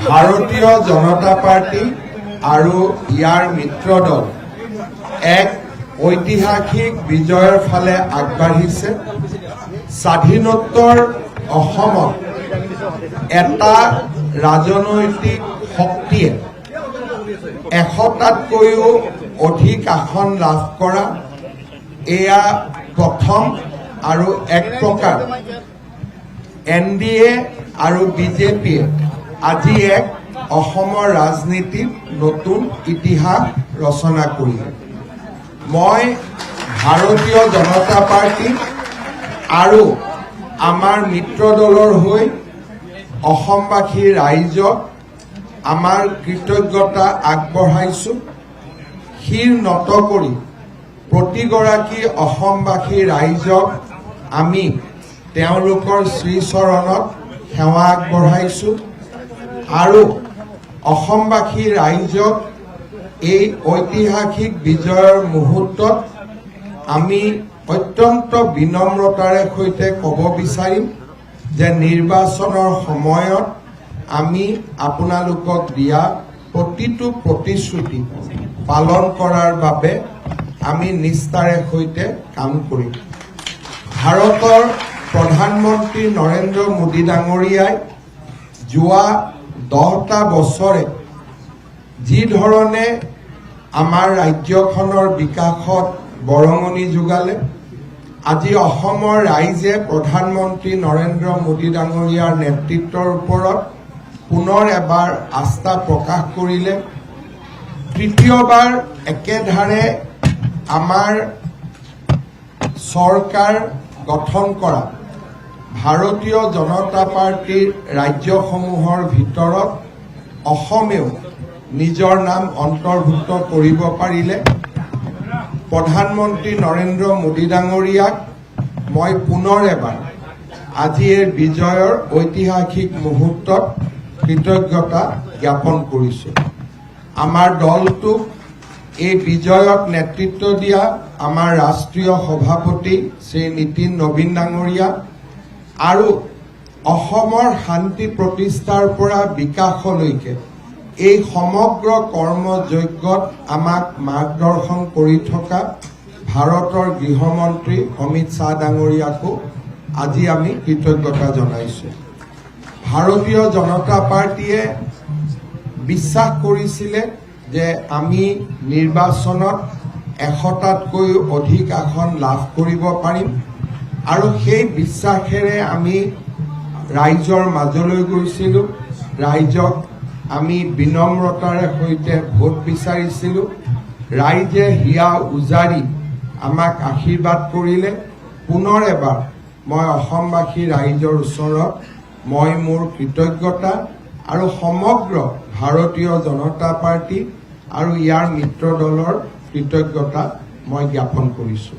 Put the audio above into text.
ভাৰতীয় জনতা পাৰ্টি আৰু ইয়াৰ মিত্ৰ দল এক ঐতিহাসিক বিজয়ৰ ফালে আগবাঢ়িছে। স্বাধীনোত্তৰ অসমত এটা ৰাজনৈতিক শক্তিয়ে 100টাতকৈও অধিক আসন লাভ কৰা এয়া প্ৰথম আৰু এক প্ৰকাৰ NDA আৰু বিজেপিয়ে আজি এক অসমৰ ৰাজনীতিত নতুন ইতিহাস ৰচনা কৰিলে। মই ভাৰতীয় জনতা পাৰ্টি আৰু আমাৰ মিত্ৰ দলৰ হৈ অসমবাসী ৰাইজক আমাৰ কৃতজ্ঞতা আগবঢ়াইছোঁ। শিৰ নত কৰি প্ৰতিগৰাকী অসমবাসী ৰাইজক আমি তেওঁলোকৰ শ্ৰীচৰণত সেৱা আগবঢ়াইছোঁ আৰু অসমবাসী ৰাইজক এই ঐতিহাসিক বিজয়ৰ মুহূৰ্তত আমি অত্যন্ত বিনম্ৰতাৰে সৈতে ক'ব বিচাৰিম যে নিৰ্বাচনৰ সময়ত আমি আপোনালোকক দিয়া প্ৰতিটো প্ৰতিশ্ৰুতি পালন কৰাৰ বাবে আমি নিষ্ঠাৰে সৈতে কাম কৰিম। ভাৰতৰ প্ৰধানমন্ত্ৰী নৰেন্দ্ৰ মোদী ডাঙৰীয়াই যোৱা 10টা বছৰে যি ধৰণে আমাৰ ৰাজ্যখনৰ বিকাশত বৰঙণি যোগালে, আজি অসমৰ ৰাইজে প্ৰধানমন্ত্ৰী নৰেন্দ্ৰ মোদী ডাঙৰীয়াৰ নেতৃত্বৰ ওপৰত পুনৰ এবাৰ আস্থা প্ৰকাশ কৰিলে। তৃতীয়বাৰ একেধাৰে আমাৰ চৰকাৰ গঠন কৰা ভাৰতীয় জনতা পাৰ্টিৰ ৰাজ্যসমূহৰ ভিতৰত অসমেও নিজৰ নাম অন্তৰ্ভুক্ত কৰিব পাৰিলে। প্ৰধানমন্ত্ৰী নৰেন্দ্ৰ মোদী ডাঙৰীয়াক মই পুনৰ এবাৰ আজি এই বিজয়ৰ ঐতিহাসিক মুহূৰ্তত কৃতজ্ঞতা জ্ঞাপন কৰিছোঁ। আমাৰ দলটোক এই বিজয়ত নেতৃত্ব দিয়া আমাৰ ৰাষ্ট্ৰীয় সভাপতি শ্ৰী নীতিন নবীন ডাঙৰীয়া আৰু অসমৰ শান্তি প্ৰতিষ্ঠাৰ পৰা বিকাশলৈকে এই সমগ্ৰ কৰ্মযজ্ঞত আমাক মাৰ্গদৰ্শন কৰি থকা ভাৰতৰ গৃহমন্ত্ৰী অমিত শ্বাহ ডাঙৰীয়াকো আজি আমি কৃতজ্ঞতা জনাইছোঁ। ভাৰতীয় জনতা পাৰ্টিয়ে বিশ্বাস কৰিছিলে যে আমি নিৰ্বাচনত 100টাতকৈও অধিক আসন লাভ কৰিব পাৰিম আৰু সেই বিশ্বাসেৰে আমি ৰাইজৰ মাজলৈ গৈছিলোঁ। ৰাইজক আমি বিনম্ৰতাৰে সৈতে ভোট বিচাৰিছিলোঁ। ৰাইজে হিয়া উজাৰি আমাক আশীৰ্বাদ কৰিলে। পুনৰ এবাৰ মই অসমবাসী ৰাইজৰ ওচৰত মই মোৰ কৃতজ্ঞতা আৰু সমগ্ৰ ভাৰতীয় জনতা পাৰ্টি আৰু ইয়াৰ মিত্ৰ দলৰ কৃতজ্ঞতা মই জ্ঞাপন কৰিছোঁ।